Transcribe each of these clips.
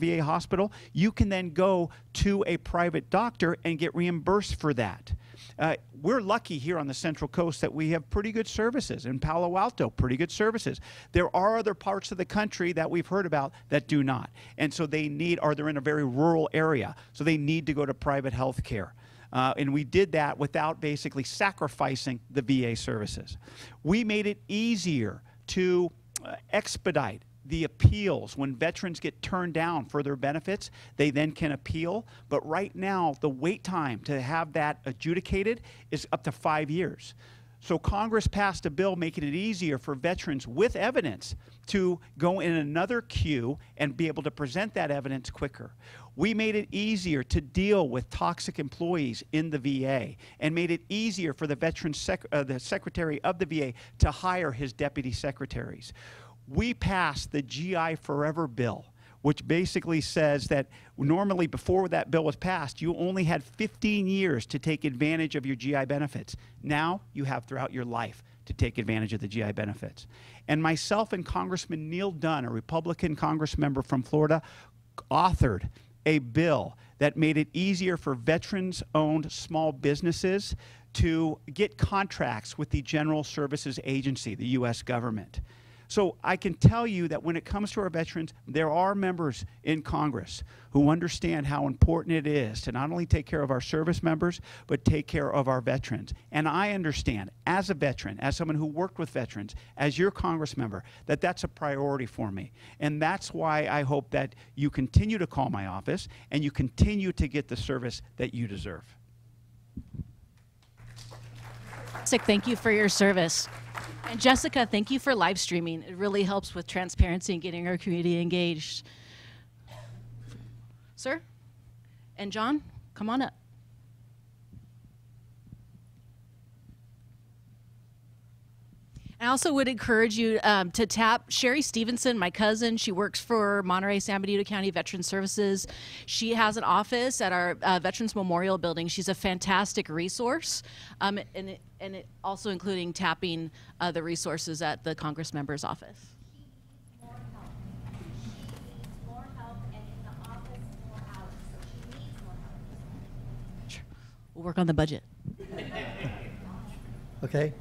VA hospital, you can then go to a private doctor and get reimbursed for that. We're lucky here on the Central Coast that we have pretty good services. In Palo Alto, pretty good services. There are other parts of the country that we've heard about that do not. And so they need, or they're in a very rural area, so they need to go to private health care. And we did that without basically sacrificing the VA services. We made it easier to expedite the appeals. When veterans get turned down for their benefits, they then can appeal. But right now, the wait time to have that adjudicated is up to 5 years. So Congress passed a bill making it easier for veterans with evidence to go in another queue and be able to present that evidence quicker. We made it easier to deal with toxic employees in the VA and made it easier for the the Secretary of the VA to hire his deputy secretaries. We passed the GI Forever bill, which basically says that normally before that bill was passed, you only had 15 years to take advantage of your GI benefits. Now you have throughout your life to take advantage of the GI benefits. And myself and Congressman Neil Dunn, a Republican Congress member from Florida, authored a bill that made it easier for veterans-owned small businesses to get contracts with the General Services Agency, the U.S. government. So I can tell you that when it comes to our veterans, there are members in Congress who understand how important it is to not only take care of our service members, but take care of our veterans. And I understand, as a veteran, as someone who worked with veterans, as your Congress member, that that's a priority for me. And that's why I hope that you continue to call my office and you continue to get the service that you deserve. Thank you for your service. And Jessica, thank you for live streaming. It really helps with transparency and getting our community engaged. Sir? And John, come on up. I also would encourage you to tap Sherry Stevenson, my cousin. She works for Monterey San Benito County Veterans Services. She has an office at our Veterans Memorial Building. She's a fantastic resource, and it also including tapping the resources at the Congress member's office. She needs more help, and in the office more hours, so she needs more help. Sure. We'll work on the budget. Okay.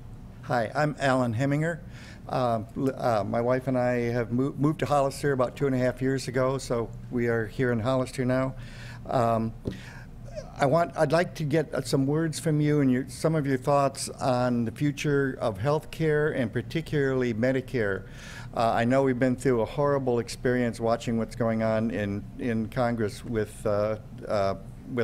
Hi, I'm Alan Heminger. My wife and I have moved to Hollister about 2.5 years ago, so we are here in Hollister now. I'd like to get some words from you and some of your thoughts on the future of health care and particularly Medicare. I know we've been through a horrible experience watching what's going on in Congress with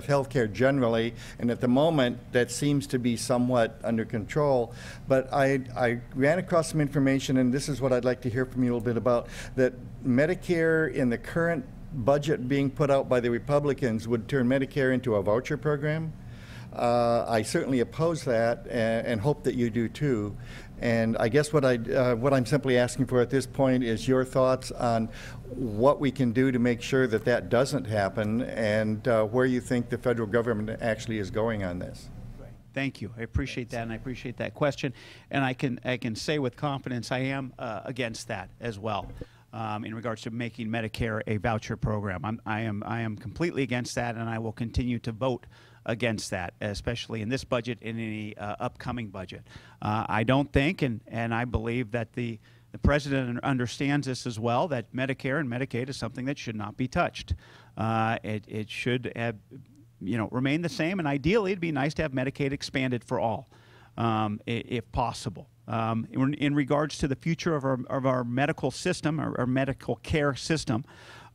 healthcare generally, and at the moment that seems to be somewhat under control. But I ran across some information, and this is what I'd like to hear from you a little bit about, that Medicare in the current budget being put out by the Republicans would turn Medicare into a voucher program. I certainly oppose that and hope that you do too. And I guess what I'm simply asking for at this point is your thoughts on what we can do to make sure that that doesn't happen, and where you think the federal government actually is going on this. Thank you. I appreciate that, and I appreciate that question. And I can say with confidence I am against that as well. In regards to making Medicare a voucher program, I am completely against that, and I will continue to vote against that, especially in this budget and any upcoming budget. I don't think, and I believe that the president understands this as well, that Medicare and Medicaid is something that should not be touched. It should have, remain the same, and ideally it'd be nice to have Medicaid expanded for all, if possible. In regards to the future of our medical system, our medical care system,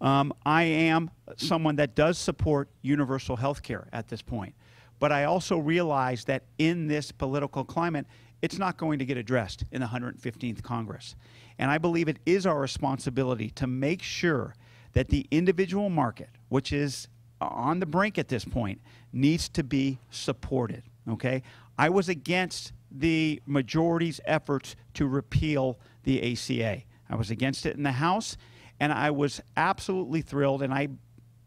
I am someone that does support universal health care at this point. But I also realize that in this political climate, it's not going to get addressed in the 115th Congress. And I believe it is our responsibility to make sure that the individual market, which is on the brink at this point, needs to be supported, okay? I was against the majority's efforts to repeal the ACA. I was against it in the House, and I was absolutely thrilled, and I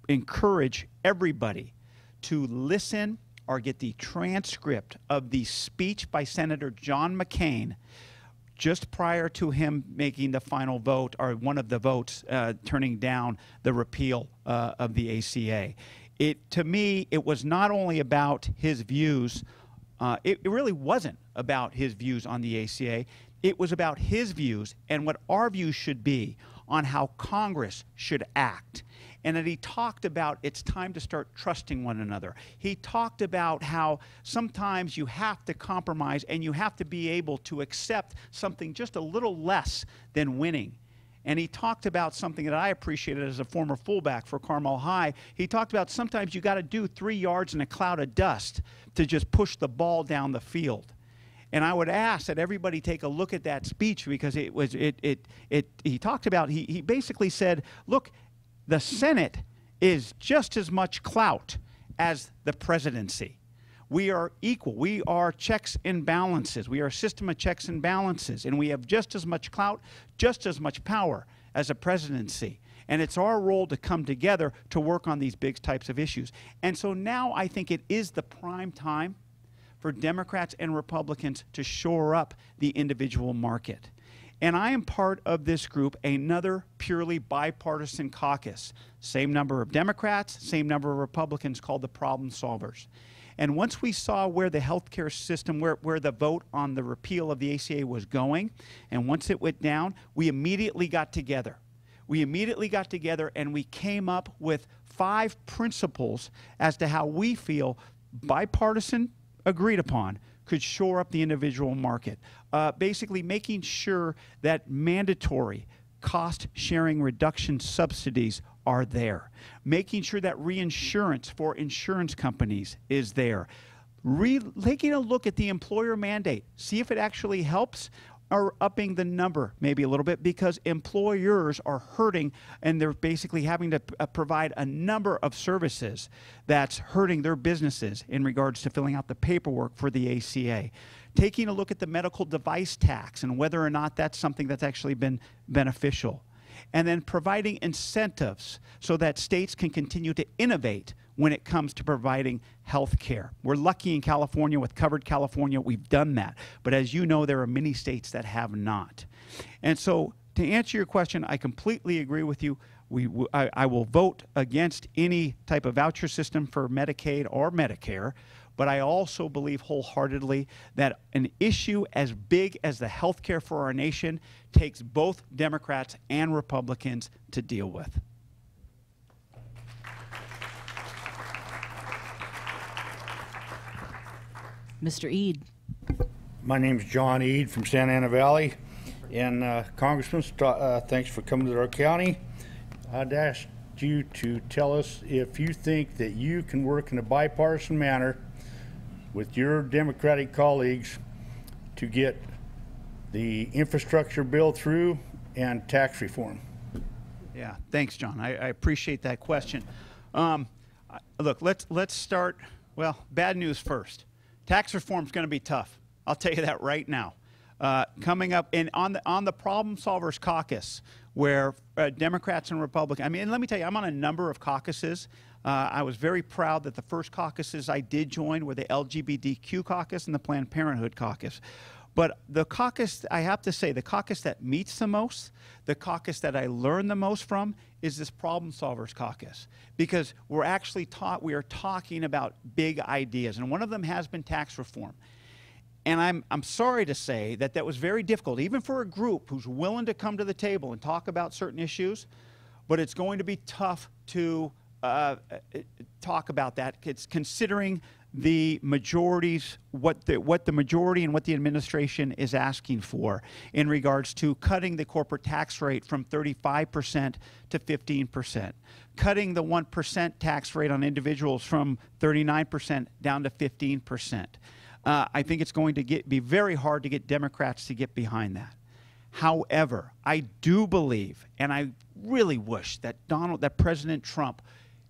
encourage everybody to listen or get the transcript of the speech by Senator John McCain just prior to him making the final vote, or one of the votes, turning down the repeal of the ACA. To me, it was not only about his views. It really wasn't about his views on the ACA. It was about his views and what our views should be on how Congress should act. And that he talked about it's time to start trusting one another. He talked about how sometimes you have to compromise and you have to be able to accept something just a little less than winning. And he talked about something that I appreciated as a former fullback for Carmel High. He talked about sometimes you got to do 3 yards in a cloud of dust to just push the ball down the field. And I would ask that everybody take a look at that speech, because he talked about, he basically said, look, the Senate is just as much clout as the presidency. We are equal. We are checks and balances. We are a system of checks and balances, and we have just as much clout, just as much power as a presidency. And it's our role to come together to work on these big types of issues. And so now I think it is the prime time for Democrats and Republicans to shore up the individual market. And I am part of this group, another purely bipartisan caucus. Same number of Democrats, same number of Republicans, called the problem solvers. And once we saw where the healthcare system, where the vote on the repeal of the ACA was going, and once it went down, we immediately got together. We immediately got together and we came up with 5 principles as to how we feel, bipartisan, agreed upon, could shore up the individual market. Basically making sure that mandatory cost-sharing reduction subsidies are there. Making sure that reinsurance for insurance companies is there. Taking a look at the employer mandate, see if it actually helps, or upping the number maybe a little bit, because employers are hurting and they're basically having to provide a number of services that's hurting their businesses in regards to filling out the paperwork for the ACA. Taking a look at the medical device tax and whether or not that's something that's actually been beneficial. And then providing incentives so that states can continue to innovate when it comes to providing health care. We're lucky in California with Covered California, we've done that. But as you know, there are many states that have not. And so to answer your question, I completely agree with you. I will vote against any type of voucher system for Medicaid or Medicare, but I also believe wholeheartedly that an issue as big as the health care for our nation takes both Democrats and Republicans to deal with. Mr. Eade. My name's John Eade from Santa Ana Valley. And Congressman, thanks for coming to our county. I'd ask you to tell us if you think that you can work in a bipartisan manner with your Democratic colleagues to get the infrastructure bill through and tax reform. Yeah, thanks, John. I appreciate that question. Look, let's start, well, bad news first. Tax reform is going to be tough. I'll tell you that right now. Coming up on the Problem Solvers Caucus, where Democrats and Republicans, and let me tell you, I'm on a number of caucuses. I was very proud that the first caucuses I did join were the LGBTQ caucus and the Planned Parenthood caucus. But the caucus, I have to say, the caucus that meets the most, the caucus that I learn the most from, is this Problem Solvers Caucus. Because we are talking about big ideas, and one of them has been tax reform. And I'm sorry to say that was very difficult, even for a group who's willing to come to the table and talk about certain issues, but it's going to be tough to talk about that. It's considering the majorities, what the majority and what the administration is asking for in regards to cutting the corporate tax rate from 35% to 15%, cutting the 1% tax rate on individuals from 39% down to 15%. I think it's going to be very hard to get Democrats to get behind that. However, I do believe, and I really wish that President Trump,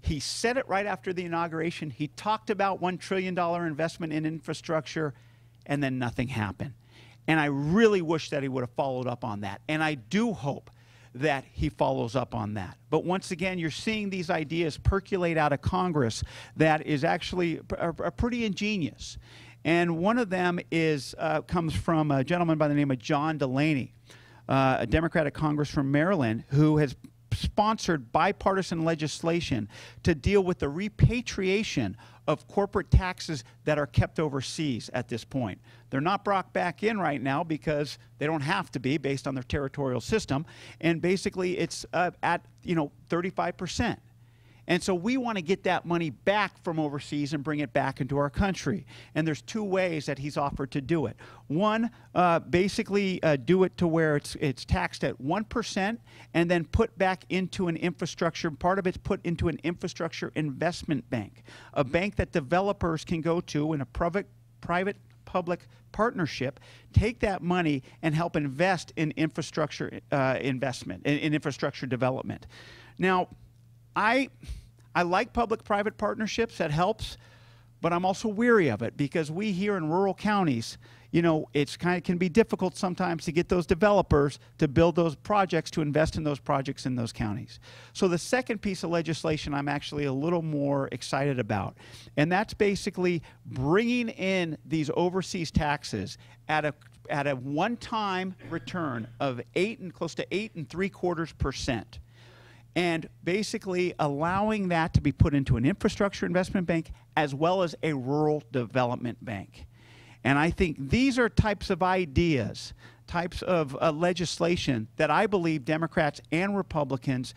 he said it right after the inauguration. He talked about $1 trillion investment in infrastructure, and then nothing happened. And I really wish that he would have followed up on that. And I do hope that he follows up on that. But once again, you're seeing these ideas percolate out of Congress that is actually are pretty ingenious. And one of them comes from a gentleman by the name of John Delaney, a Democratic Congress from Maryland, who has sponsored bipartisan legislation to deal with the repatriation of corporate taxes that are kept overseas at this point. They're not brought back in right now because they don't have to be based on their territorial system, and basically it's at 35%. And so we want to get that money back from overseas and bring it back into our country. And there's two ways that he's offered to do it. One, basically do it to where it's taxed at 1% and then put back into an infrastructure. Part of it's put into an infrastructure investment bank, a bank that developers can go to in a private-public partnership, take that money and help invest in infrastructure investment, in infrastructure development. Now, I like public-private partnerships. That helps, but I'm also weary of it because we here in rural counties, it's can be difficult sometimes to get those developers to build those projects, to invest in those projects in those counties. So the second piece of legislation I'm actually a little more excited about, and that's basically bringing in these overseas taxes at a one-time return of close to 8.75%. And basically allowing that to be put into an infrastructure investment bank as well as a rural development bank. And I think these are types of ideas, types of legislation that I believe Democrats and Republicans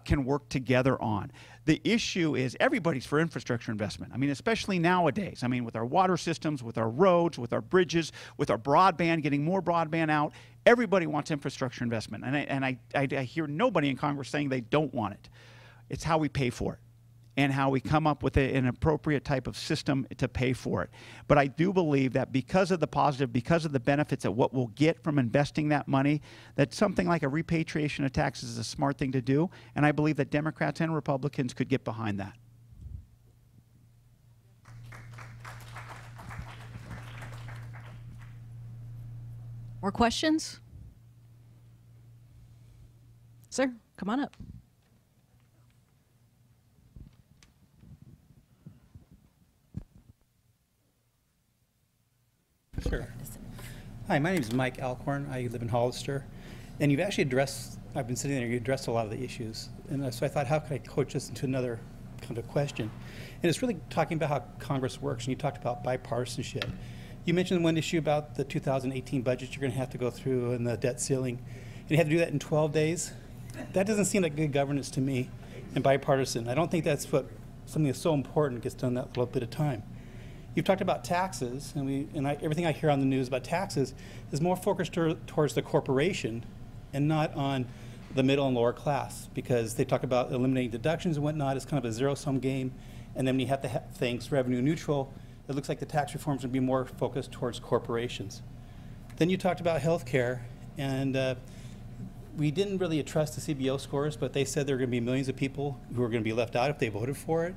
can work together on. The issue is everybody's for infrastructure investment. I mean, especially nowadays. I mean, with our water systems, with our roads, with our bridges, with our broadband, getting more broadband out, everybody wants infrastructure investment. And I hear nobody in Congress saying they don't want it. It's how we pay for it and how we come up with an appropriate type of system to pay for it. But I do believe that because of the positive, because of the benefits of what we'll get from investing that money, that something like a repatriation of taxes is a smart thing to do, and I believe that Democrats and Republicans could get behind that. More questions? Sir, come on up. Sure. Hi, my name is Mike Alcorn. I live in Hollister. And you've actually addressed, I've been sitting there, you addressed a lot of the issues. And so I thought, how could I coach this into another kind of question? And it's really talking about how Congress works. And you talked about bipartisanship. You mentioned one issue about the 2018 budget you're going to have to go through and the debt ceiling. And you have to do that in 12 days. That doesn't seem like good governance to me and bipartisan. I don't think that's what something that's so important gets done that little bit of time. You've talked about taxes, and everything I hear on the news about taxes is more focused towards the corporation and not on the middle and lower class, because they talk about eliminating deductions and whatnot. It's kind of a zero-sum game, and then when you have to have things revenue neutral, it looks like the tax reforms would be more focused towards corporations. Then you talked about health care, and we didn't really trust the CBO scores, but they said there are going to be millions of people who are going to be left out if they voted for it.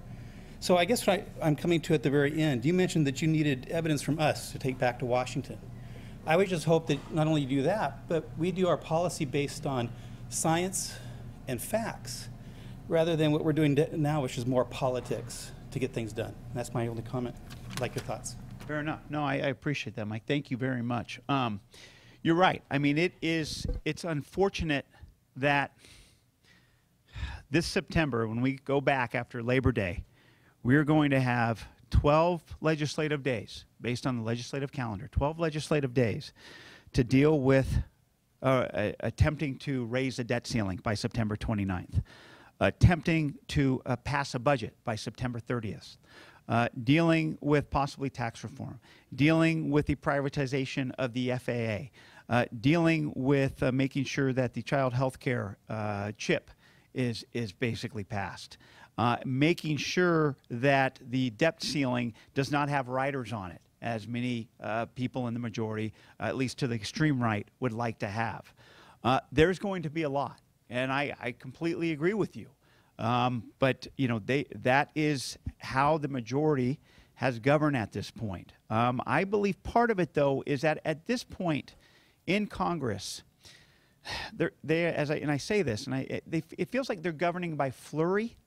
So I guess what I'm coming to at the very end, you mentioned that you needed evidence from us to take back to Washington. I would just hope that not only you do that, but we do our policy based on science and facts, rather than what we're doing now, which is more politics to get things done. That's my only comment. I'd like your thoughts. Fair enough. No, I appreciate that, Mike. Thank you very much. You're right. I mean, it's unfortunate that this September, when we go back after Labor Day, we're going to have 12 legislative days, based on the legislative calendar, 12 legislative days to deal with attempting to raise the debt ceiling by September 29th, attempting to pass a budget by September 30th, dealing with possibly tax reform, dealing with the privatization of the FAA, dealing with making sure that the child health care chip is basically passed. Making sure that the debt ceiling does not have riders on it, as many people in the majority, at least to the extreme right, would like to have. There's going to be a lot, and I completely agree with you. But that is how the majority has governed at this point. I believe part of it, though, is that at this point in Congress, I say this, and it feels like they're governing by flurry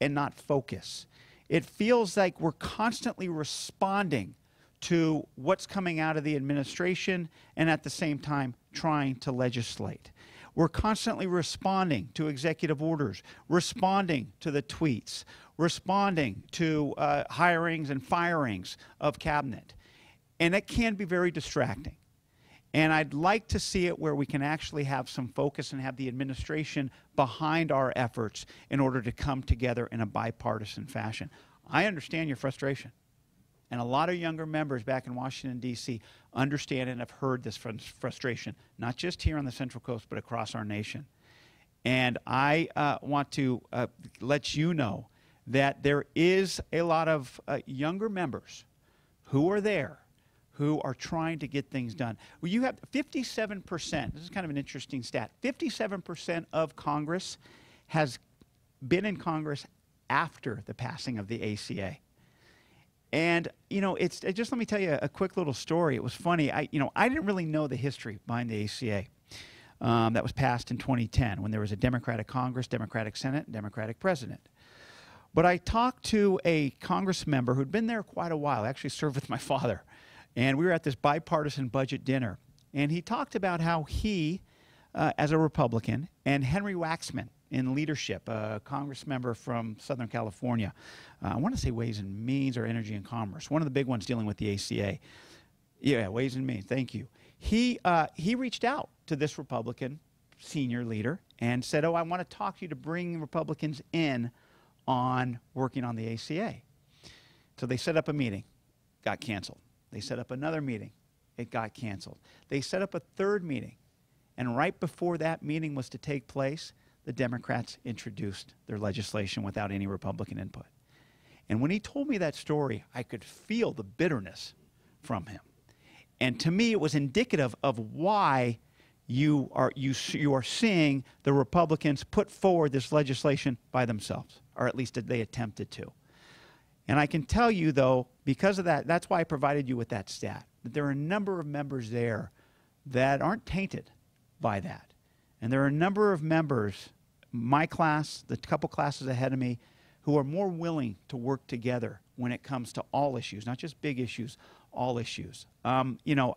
and not focus. It feels like we're constantly responding to what's coming out of the administration and at the same time trying to legislate. We're constantly responding to executive orders, responding to the tweets, responding to hirings and firings of cabinet. And it can be very distracting. And I'd like to see it where we can actually have some focus and have the administration behind our efforts in order to come together in a bipartisan fashion. I understand your frustration. And a lot of younger members back in Washington, D.C. understand and have heard this frustration, not just here on the Central Coast, but across our nation. And I want to let you know that there is a lot of younger members who are there, who are trying to get things done. Well, you have 57%, this is kind of an interesting stat, 57% of Congress has been in Congress after the passing of the ACA. And, you know, just let me tell you a quick little story. It was funny. I didn't really know the history behind the ACA that was passed in 2010 when there was a Democratic Congress, Democratic Senate, and Democratic President. But I talked to a Congress member who'd been there quite a while, actually served with my father. And we were at this bipartisan budget dinner. And he talked about how he, as a Republican, and Henry Waxman in leadership, a Congress member from Southern California, I want to say Ways and Means or Energy and Commerce, one of the big ones dealing with the ACA. Yeah, Ways and Means, thank you. He reached out to this Republican senior leader and said, oh, I want to talk to you to bring Republicans in on working on the ACA. So they set up a meeting, got canceled. They set up another meeting, it got canceled. They set up a third meeting, and right before that meeting was to take place, the Democrats introduced their legislation without any Republican input. And when he told me that story, I could feel the bitterness from him. And to me, it was indicative of why you are seeing the Republicans put forward this legislation by themselves, or at least they attempted to. And I can tell you, though, because of that, that's why I provided you with that stat, that there are a number of members there that aren't tainted by that. And there are a number of members, my class, the couple classes ahead of me, who are more willing to work together when it comes to all issues, not just big issues, all issues. You know,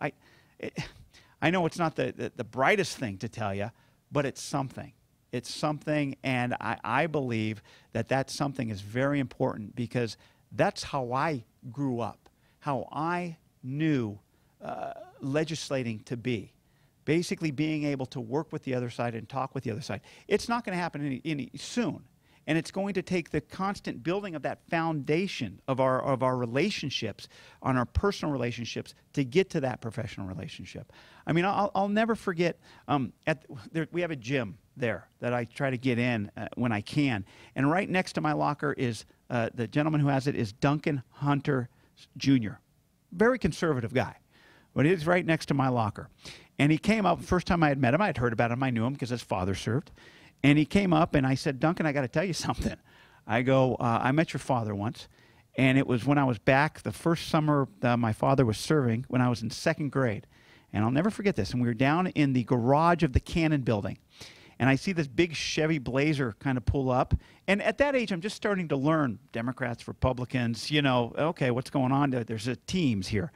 I know it's not the brightest thing to tell you, but it's something. It's something, and I believe that that something is very important because that's how I grew up, how I knew legislating to be. Basically being able to work with the other side and talk with the other side. It's not going to happen any soon. And it's going to take the constant building of that foundation of our relationships, on our personal relationships, to get to that professional relationship. I mean, I'll never forget, we have a gym there that I try to get in when I can. And right next to my locker is, the gentleman who has it is Duncan Hunter Jr. Very conservative guy. But he's right next to my locker. And he came up, first time I had met him, I had heard about him, I knew him because his father served. And he came up and I said, Duncan, I got to tell you something. I go, I met your father once, and it was when I was back the first summer my father was serving, when I was in second grade. And I'll never forget this. And we were down in the garage of the Cannon building. And I see this big Chevy Blazer kind of pull up. And at that age, I'm just starting to learn Democrats, Republicans, you know, okay, what's going on? There's teams here.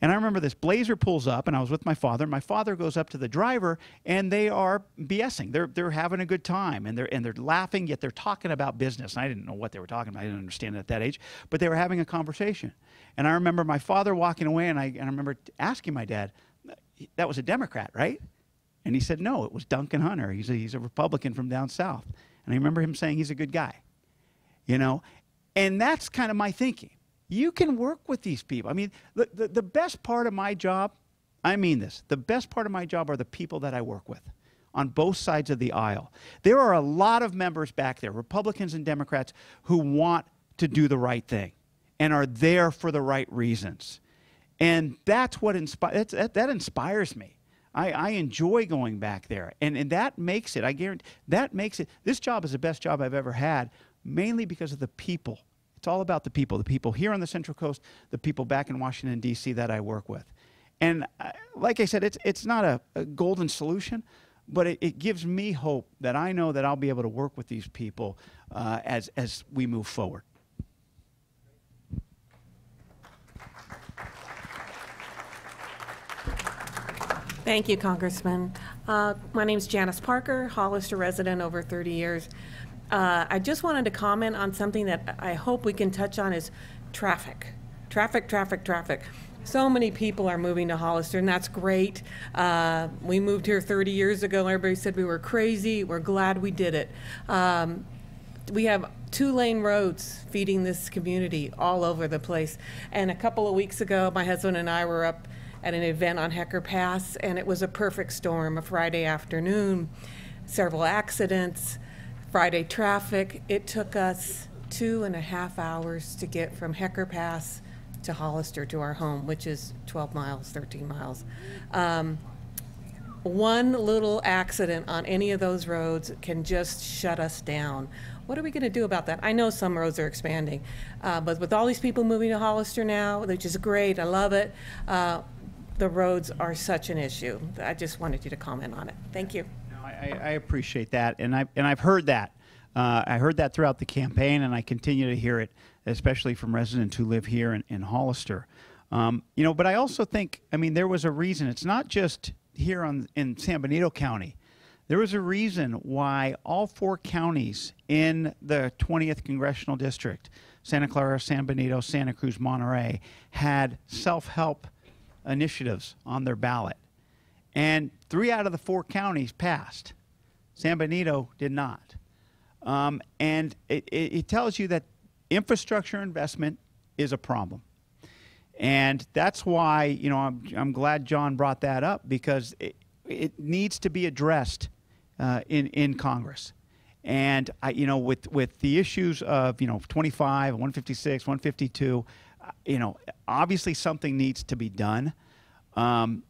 And I remember this Blazer pulls up, and I was with my father. My father goes up to the driver, and they are BSing. They're having a good time, and they're laughing, yet they're talking about business. And I didn't know what they were talking about. I didn't understand it at that age, but they were having a conversation. And I remember my father walking away, and I remember asking my dad, "That was a Democrat, right?" And he said, "No, it was Duncan Hunter. He's a Republican from down south." And I remember him saying he's a good guy, you know. And that's kind of my thinking. You can work with these people. I mean, the best part of my job, I mean this, the best part of my job are the people that I work with on both sides of the aisle. There are a lot of members back there, Republicans and Democrats, who want to do the right thing and are there for the right reasons. And that's what that inspires me. I enjoy going back there. And that makes it, I guarantee, that makes it, this job is the best job I've ever had, mainly because of the people. It's all about the people here on the Central Coast, the people back in Washington, D.C. that I work with. And like I said, it's not a golden solution, but it gives me hope that I know that I'll be able to work with these people as we move forward. Thank you, Congressman. My name's Janice Parker, Hollister resident over 30 years. I just wanted to comment on something that I hope we can touch on is traffic. Traffic. So many people are moving to Hollister, and that's great. We moved here 30 years ago. Everybody said we were crazy. We're glad we did it. We have 2-lane roads feeding this community all over the place. And a couple of weeks ago, my husband and I were up at an event on Hecker Pass, and it was a perfect storm, a Friday afternoon, several accidents, Friday traffic. It took us 2.5 hours to get from Hecker Pass to Hollister to our home, which is 12 miles, 13 miles. One little accident on any of those roads can just shut us down. What are we going to do about that? I know some roads are expanding, but with all these people moving to Hollister now, which is great, I love it, the roads are such an issue. I just wanted you to comment on it. Thank you. No, I appreciate that, and I've heard that. I heard that throughout the campaign, and I continue to hear it, especially from residents who live here in Hollister. But I also think, there was a reason. It's not just here in San Benito County. There was a reason why all 4 counties in the 20th Congressional District, Santa Clara, San Benito, Santa Cruz, Monterey, had self-help initiatives on their ballot. And 3 out of the 4 counties passed. San Benito did not. And it tells you that infrastructure investment is a problem. And that's why, I'm glad John brought that up, because it needs to be addressed in Congress. And, with the issues of, 25, 156, 152, obviously something needs to be done. And,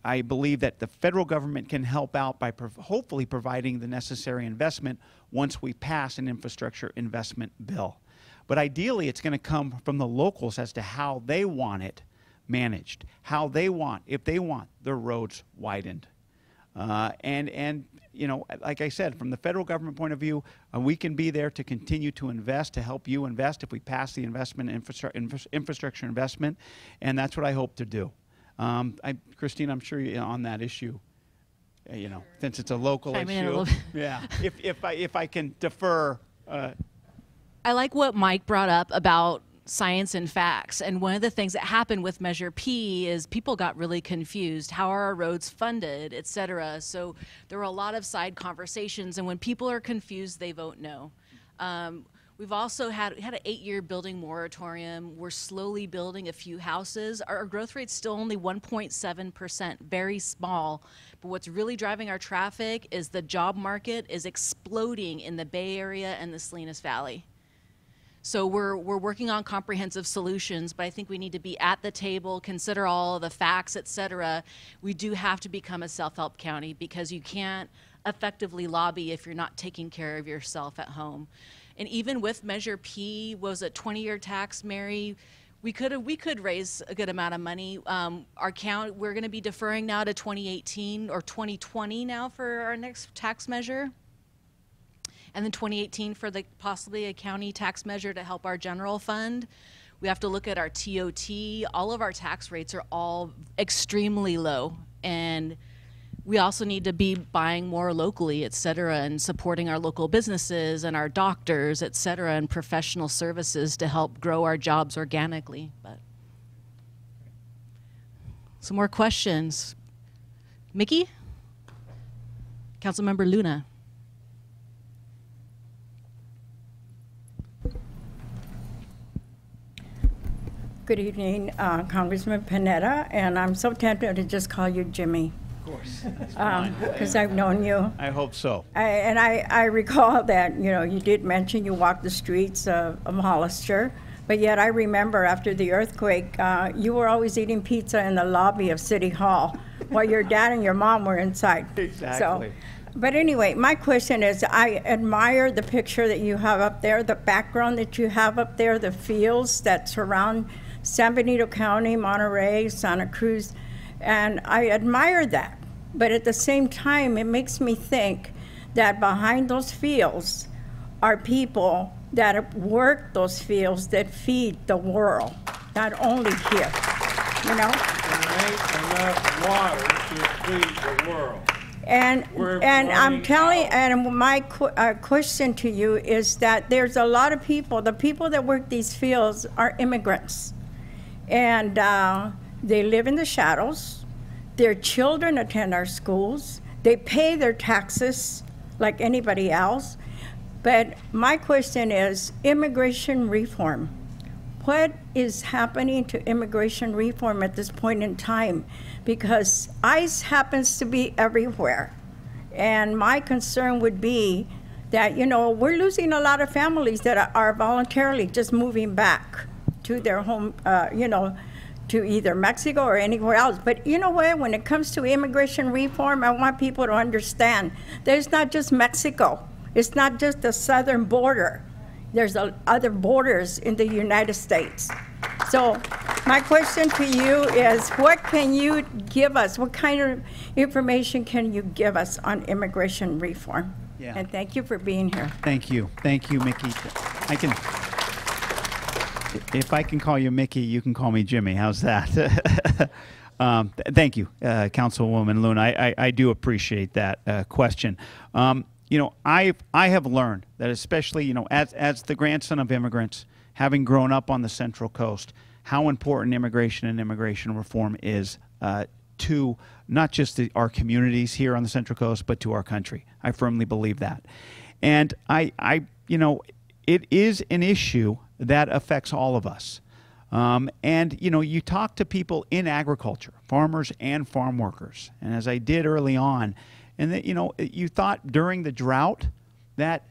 I believe that the federal government can help out by hopefully providing the necessary investment once we pass an infrastructure investment bill. But ideally, it's going to come from the locals as to how they want it managed, if they want their roads widened. And like I said, from the federal government point of view, we can be there to continue to invest, to help you invest if we pass the infrastructure investment, and that's what I hope to do. Christine, I'm sure on that issue, since it's a local issue, yeah. If I can defer. I like what Mike brought up about science and facts. And one of the things that happened with Measure P is people got really confused. How are our roads funded, et cetera? So there were a lot of side conversations. And when people are confused, they vote no. We've also had an 8-year building moratorium. We're slowly building a few houses. Our growth rate's still only 1.7%, very small. But what's really driving our traffic is the job market is exploding in the Bay Area and the Salinas Valley. So we're working on comprehensive solutions, but I think we need to be at the table, consider all of the facts, et cetera. We do have to become a self-help county, because you can't effectively lobby if you're not taking care of yourself at home. And even with Measure P, was a 20-year tax, Mary, we could raise a good amount of money. Our county, we're going to be deferring now to 2018 or 2020 now for our next tax measure. And then 2018 for possibly a county tax measure to help our general fund. We have to look at our TOT. All of our tax rates are all extremely low. And we also need to be buying more locally, et cetera, and supporting our local businesses and our doctors, et cetera, and professional services to help grow our jobs organically. But some more questions. Mickey? Councilmember Luna. Good evening, Congressman Panetta, and I'm so tempted to just call you Jimmy. Of course. Because I've known you. I hope so. I recall that, you did mention you walked the streets of Hollister, but yet I remember after the earthquake, you were always eating pizza in the lobby of City Hall while your dad and your mom were inside. Exactly. But anyway, my question is, I admire the picture that you have up there, the background that you have up there, the fields that surround San Benito County, Monterey, Santa Cruz, and I admire that. But at the same time, it makes me think that behind those fields are people that work those fields that feed the world, not only here. you know? There ain't enough water to feed the world. And I'm telling, and my question to you is that there's a lot of people, the people that work these fields are immigrants. And they live in the shadows. Their children attend our schools. They pay their taxes like anybody else. But my question is immigration reform. What is happening to immigration reform at this point in time? Because ICE happens to be everywhere. And my concern would be that, you know, we're losing a lot of families that are voluntarily just moving back to their home, you know, to either Mexico or anywhere else. But you know what, when it comes to immigration reform, I want people to understand there's not just Mexico. It's not just the southern border. There's other borders in the United States. So my question to you is, what can you give us? What kind of information can you give us on immigration reform? Yeah. And thank you for being here. Thank you, Mickey. If I can call you Mickey, you can call me Jimmy. How's that? Thank you, Councilwoman Luna. I do appreciate that question. You know, I have learned that, especially, you know, as the grandson of immigrants, having grown up on the Central Coast, how important immigration and immigration reform is to not just our communities here on the Central Coast, but to our country. I firmly believe that. And you know, it is an issue that affects all of us. And, you know, you talk to people in agriculture, farmers and farm workers. And as I did early on, and that, you know, you thought during the drought that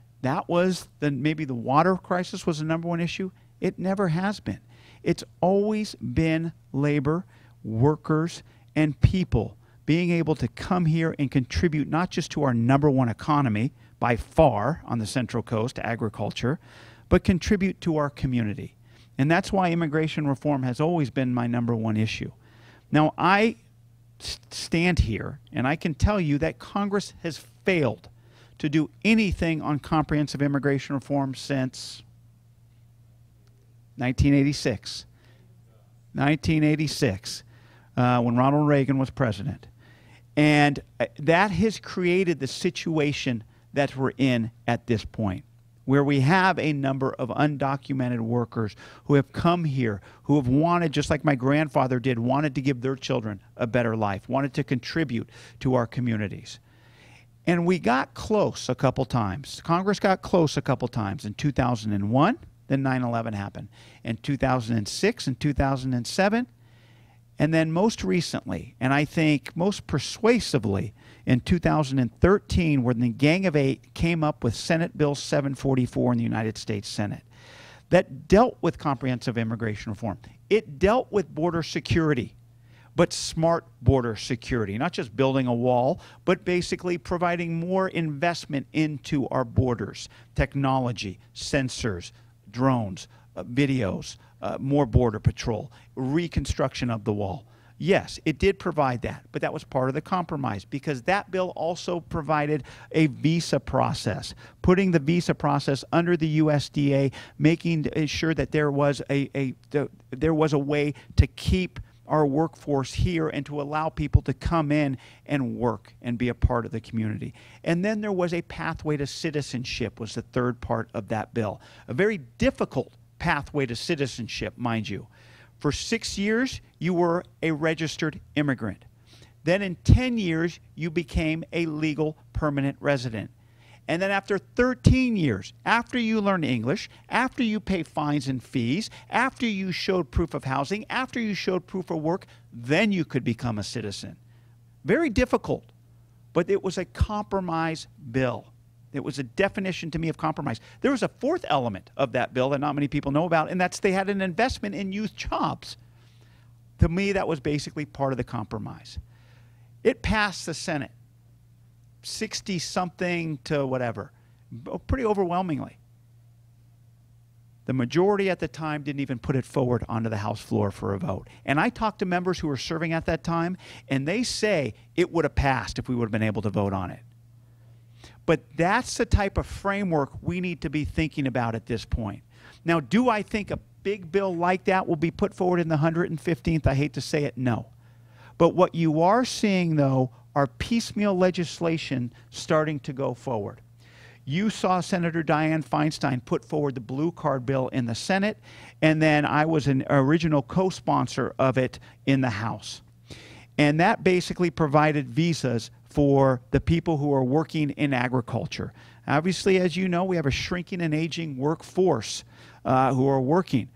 was maybe the water crisis was the #1 issue. It never has been. It's always been labor, workers, and people being able to come here and contribute not just to our #1 economy by far on the Central Coast, agriculture, but contribute to our community. And that's why immigration reform has always been my #1 issue. Now, I stand here and I can tell you that Congress has failed to do anything on comprehensive immigration reform since 1986. 1986, when Ronald Reagan was president. And that has created the situation that we're in at this point, where we have a number of undocumented workers who have come here, who have wanted, just like my grandfather did, wanted to give their children a better life, wanted to contribute to our communities. And we got close a couple times. Congress got close a couple times. In 2001, then 9/11 happened. In 2006 and 2007, and then most recently, and I think most persuasively, in 2013, when the Gang of Eight came up with Senate Bill 744 in the United States Senate that dealt with comprehensive immigration reform. It dealt with border security, but smart border security, not just building a wall, but basically providing more investment into our borders, technology, sensors, drones, videos, more border patrol, reconstruction of the wall. Yes, it did provide that, but that was part of the compromise because that bill also provided a visa process, putting the visa process under the USDA, making sure that there was a way to keep our workforce here and to allow people to come in and work and be a part of the community. And then there was a pathway to citizenship was the third part of that bill. A very difficult pathway to citizenship, mind you. For 6 years, you were a registered immigrant. Then in 10 years, you became a legal permanent resident. And then after 13 years, after you learned English, after you pay fines and fees, after you showed proof of housing, after you showed proof of work, then you could become a citizen. Very difficult, but it was a compromise bill. It was a definition to me of compromise. There was a fourth element of that bill that not many people know about, and that's they had an investment in youth jobs. To me, that was basically part of the compromise. It passed the Senate, 60-something to whatever, pretty overwhelmingly. The majority at the time didn't even put it forward onto the House floor for a vote. And I talked to members who were serving at that time, and they say it would have passed if we would have been able to vote on it. But that's the type of framework we need to be thinking about at this point. Now, do I think a big bill like that will be put forward in the 115th, I hate to say it, no. But what you are seeing, though, are piecemeal legislation starting to go forward. You saw Senator Dianne Feinstein put forward the blue card bill in the Senate, and then I was an original co-sponsor of it in the House. And that basically provided visas for the people who are working in agriculture. Obviously, as you know, we have a shrinking and aging workforce who are working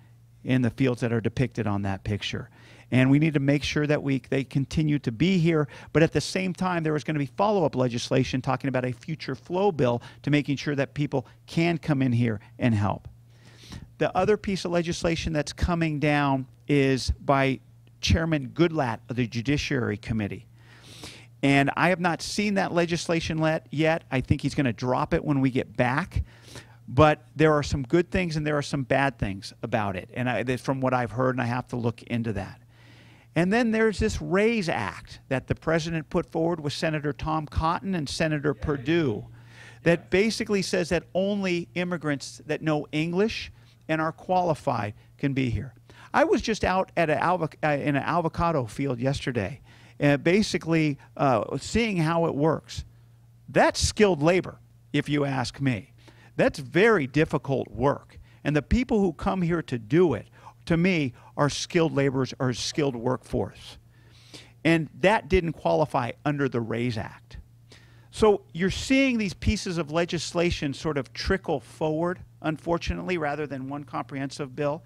in the fields that are depicted on that picture. And we need to make sure that they continue to be here. But at the same time, there is going to be follow-up legislation talking about a future flow bill to making sure that people can come in here and help. The other piece of legislation that's coming down is by Chairman Goodlatte of the Judiciary Committee. And I have not seen that legislation yet. I think he's going to drop it when we get back. But there are some good things and there are some bad things about it. And from what I've heard, and I have to look into that. And then there's this RAISE Act that the president put forward with Senator Tom Cotton and Senator Perdue that basically says that only immigrants that know English and are qualified can be here. I was just out at in an avocado field yesterday, basically seeing how it works. That's skilled labor, if you ask me. That's very difficult work. And the people who come here to do it, to me, are skilled laborers or skilled workforce. And that didn't qualify under the RAISE Act. So you're seeing these pieces of legislation sort of trickle forward, unfortunately, rather than one comprehensive bill.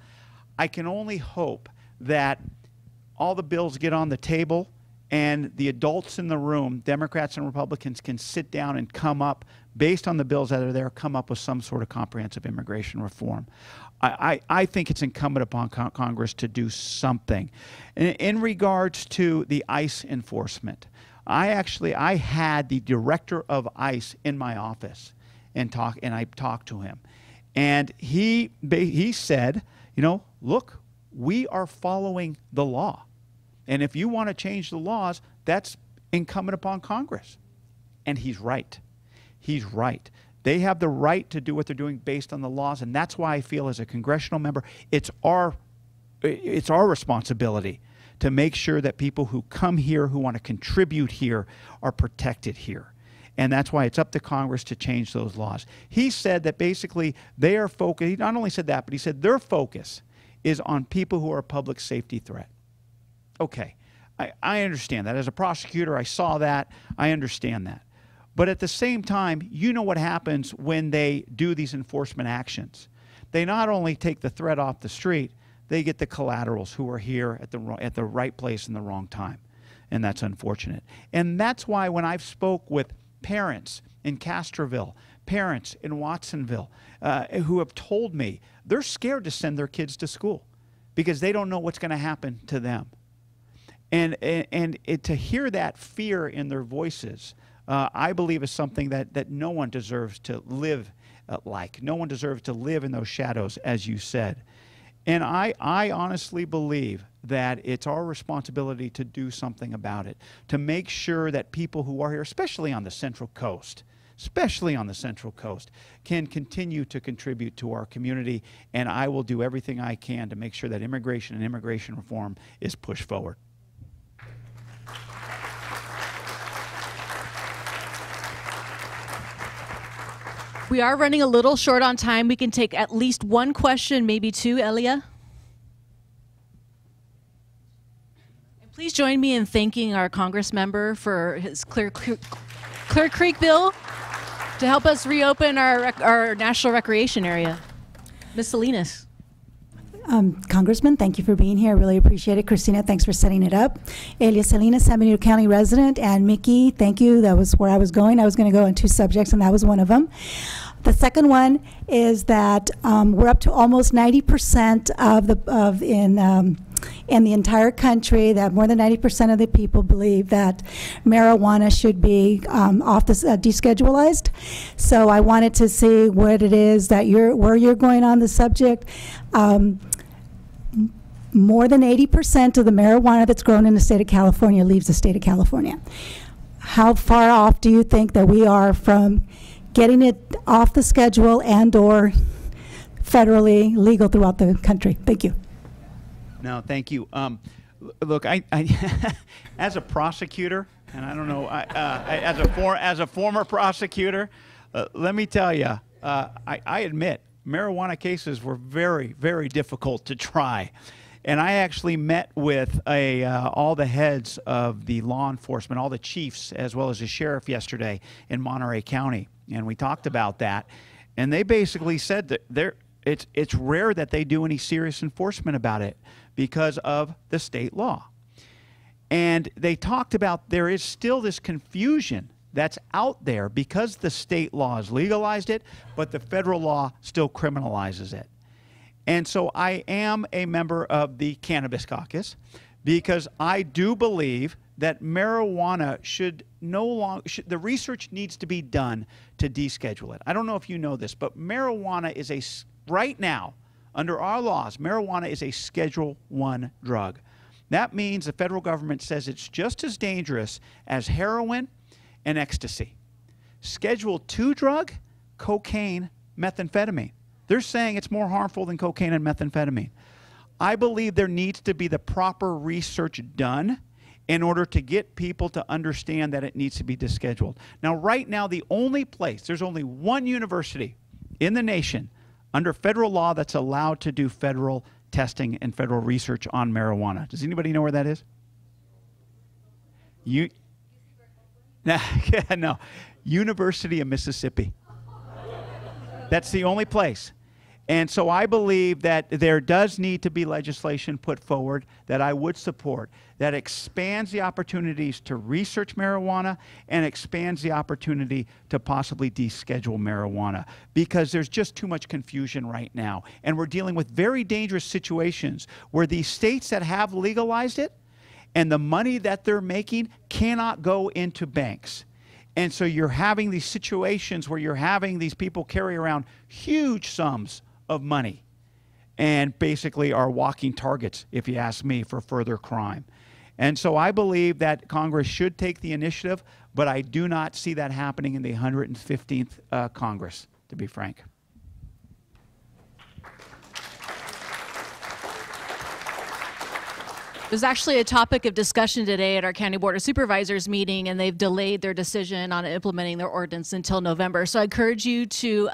I can only hope that all the bills get on the table and the adults in the room, Democrats and Republicans, can sit down and come up, based on the bills that are there, come up with some sort of comprehensive immigration reform. I think it's incumbent upon Congress to do something. In regards to the ICE enforcement, I had the director of ICE in my office and I talked to him. And he said, you know, look, we are following the law. And if you want to change the laws, that's incumbent upon Congress. And he's right. He's right. They have the right to do what they're doing based on the laws, and that's why I feel as a congressional member, it's our responsibility to make sure that people who come here, who want to contribute here, are protected here. And that's why it's up to Congress to change those laws. He said that basically they are focused, he not only said that, but he said their focus is on people who are a public safety threat. Okay, I understand that. As a prosecutor, I saw that. I understand that. But at the same time, you know what happens when they do these enforcement actions. They not only take the threat off the street, they get the collaterals who are here at the right place in the wrong time. And that's unfortunate. And that's why when I've spoke with parents in Castroville, parents in Watsonville, who have told me they're scared to send their kids to school because they don't know what's going to happen to them. And to hear that fear in their voices, I believe is something that no one deserves to live like. No one deserves to live in those shadows, as you said. And I honestly believe that it's our responsibility to do something about it, to make sure that people who are here, especially on the Central Coast, can continue to contribute to our community. And I will do everything I can to make sure that immigration and immigration reform is pushed forward. We are running a little short on time. We can take at least one question, maybe two. Elia? And please join me in thanking our Congress member for his Clear Creek bill to help us reopen our national recreation area. Ms. Salinas. Congressman, thank you for being here. I really appreciate it. Christina, thanks for setting it up. Elia Salinas, San Benito County resident. And Mickey, thank you. That was where I was going. I was going to go on two subjects, and that was one of them. The second one is that we're up to almost 90% in the entire country, that more than 90% of the people believe that marijuana should be deschedulized. So I wanted to see what it is that where you're going on the subject. More than 80% of the marijuana that's grown in the state of California leaves the state of California. How far off do you think that we are from getting it off the schedule and or federally legal throughout the country. Thank you. No, thank you. Look, I as a prosecutor, and I don't know, as a former prosecutor, let me tell you, I admit marijuana cases were very, very difficult to try. And I actually met with all the heads of the law enforcement, all the chiefs, as well as the sheriff yesterday in Monterey County. And we talked about that. And they basically said that it's rare that they do any serious enforcement about it because of the state law. And they talked about there is still this confusion that's out there because the state law has legalized it, but the federal law still criminalizes it. And so I am a member of the Cannabis Caucus because I do believe that marijuana should no longer, the research needs to be done to deschedule it. I don't know if you know this, but marijuana is right now, under our laws, marijuana is a Schedule I drug. That means the federal government says it's just as dangerous as heroin and ecstasy. Schedule II drug, cocaine, methamphetamine. They're saying it's more harmful than cocaine and methamphetamine. I believe there needs to be the proper research done in order to get people to understand that it needs to be descheduled. Now, right now, the only place, there's only one university in the nation under federal law that's allowed to do federal testing and federal research on marijuana. Does anybody know where that is? No, University of Mississippi. That's the only place. And so I believe that there does need to be legislation put forward that I would support that expands the opportunities to research marijuana and expands the opportunity to possibly deschedule marijuana because there's just too much confusion right now. And we're dealing with very dangerous situations where these states that have legalized it and the money that they're making cannot go into banks. And so you're having these situations where you're having these people carry around huge sums of money and basically are walking targets, if you ask me, for further crime. And so I believe that Congress should take the initiative, but I do not see that happening in the 115th Congress, to be frank. It was actually a topic of discussion today at our County Board of Supervisors meeting, and they've delayed their decision on implementing their ordinance until November. So I encourage you to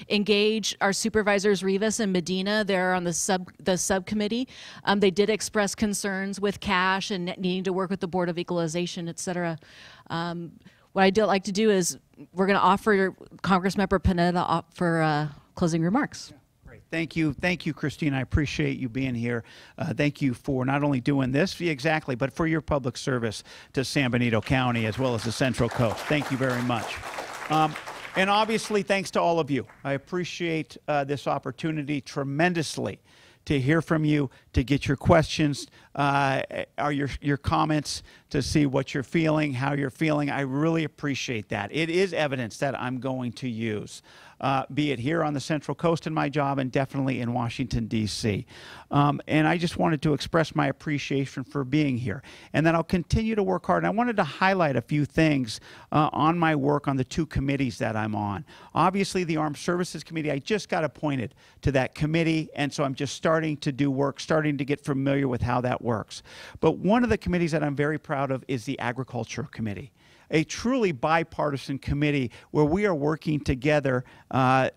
engage our supervisors, Rivas and Medina. They're on the subcommittee. They did express concerns with cash and needing to work with the Board of Equalization, et cetera. What I'd like to do is we're going to offer Congressmember Panetta for closing remarks. Thank you, Christine. I appreciate you being here. Thank you for not only doing this, exactly, but for your public service to San Benito County as well as the Central Coast. Thank you very much. And obviously, thanks to all of you. I appreciate this opportunity tremendously to hear from you, to get your questions, your comments, to see what you're feeling, how you're feeling. I really appreciate that. It is evidence that I'm going to use. Be it here on the Central Coast in my job and definitely in Washington, D.C. And I just wanted to express my appreciation for being here. And then I'll continue to work hard. And I wanted to highlight a few things on my work on the two committees that I'm on. Obviously, the Armed Services Committee, I just got appointed to that committee, and so I'm just starting to do work, starting to get familiar with how that works. But one of the committees that I'm very proud of is the Agriculture Committee, a truly bipartisan committee where we are working together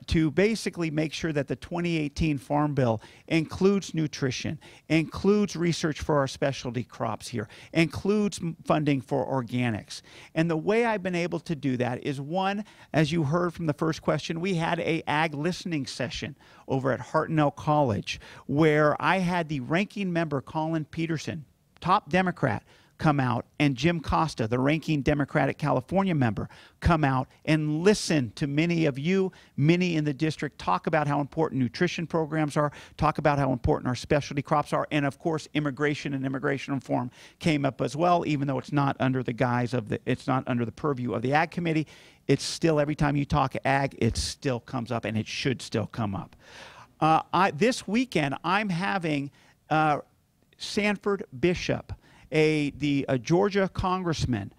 to basically make sure that the 2018 Farm Bill includes nutrition, includes research for our specialty crops here, includes funding for organics. And the way I've been able to do that is, one, as you heard from the first question, we had a ag listening session over at Hartnell College where I had the ranking member, Colin Peterson, top Democrat, come out, and Jim Costa, the ranking Democratic California member, come out and listen to many of you, many in the district, talk about how important nutrition programs are, talk about how important our specialty crops are, and of course immigration and immigration reform came up as well, even though it's not under the guise of it's not under the purview of the Ag Committee. It's still, every time you talk ag, it still comes up, and it should still come up. This weekend, I'm having Sanford Bishop, the Georgia congressman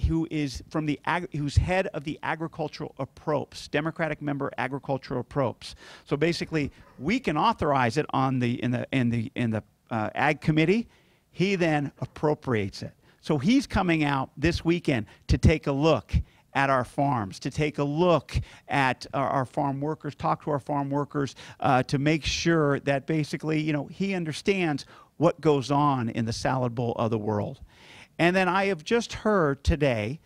who is from who's head of the agricultural approach, Democratic member agricultural approach. So basically, we can authorize it on in the Ag Committee. He then appropriates it. So he's coming out this weekend to take a look at our farms, to take a look at our farm workers, talk to our farm workers, to make sure that basically, you know, he understands what goes on in the salad bowl of the world. And then I have just heard today,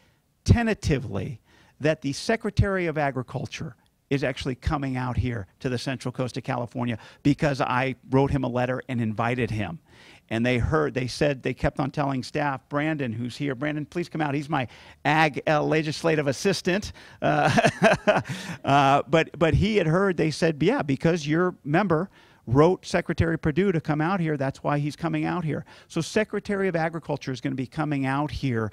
tentatively, that the Secretary of Agriculture is actually coming out here to the Central Coast of California because I wrote him a letter and invited him. And they said, they kept on telling staff, Brandon, who's here, Brandon, please come out. He's my ag legislative assistant. But he had heard, they said, yeah, because your member wrote Secretary Perdue to come out here, that's why he's coming out here. So Secretary of Agriculture is going to be coming out here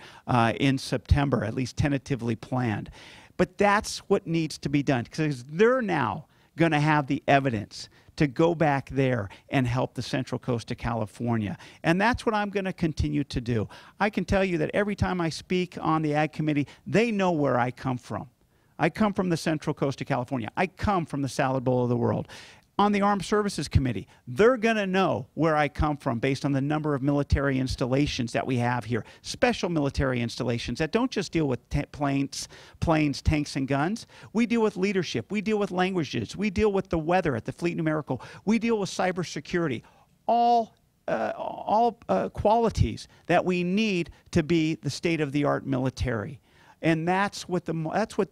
in September, at least tentatively planned. But that's what needs to be done, because they're now going to have the evidence to go back there and help the Central Coast of California. And that's what I'm going to continue to do. I can tell you that every time I speak on the Ag Committee, they know where I come from. I come from the Central Coast of California. I come from the salad bowl of the world. On the Armed Services Committee, they're going to know where I come from based on the number of military installations that we have here, special military installations that don't just deal with planes, tanks, and guns. We deal with leadership. We deal with languages. We deal with the weather at the Fleet Numerical. We deal with cybersecurity. All qualities that we need to be the state-of-the-art military. And that's what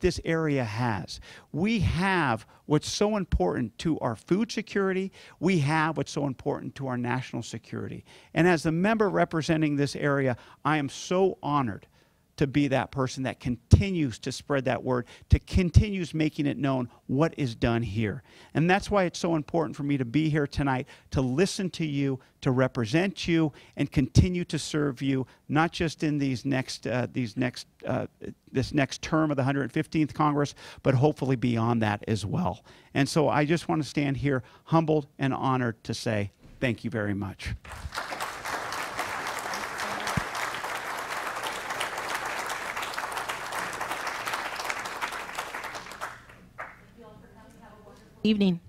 this area has. We have what's so important to our food security. We have what's so important to our national security. And as the member representing this area, I am so honored to be that person that continues to spread that word, to continues making it known what is done here. And that's why it's so important for me to be here tonight, to listen to you, to represent you, and continue to serve you, not just in this next term of the 115th Congress, but hopefully beyond that as well. And so I just want to stand here humbled and honored to say thank you very much. Evening.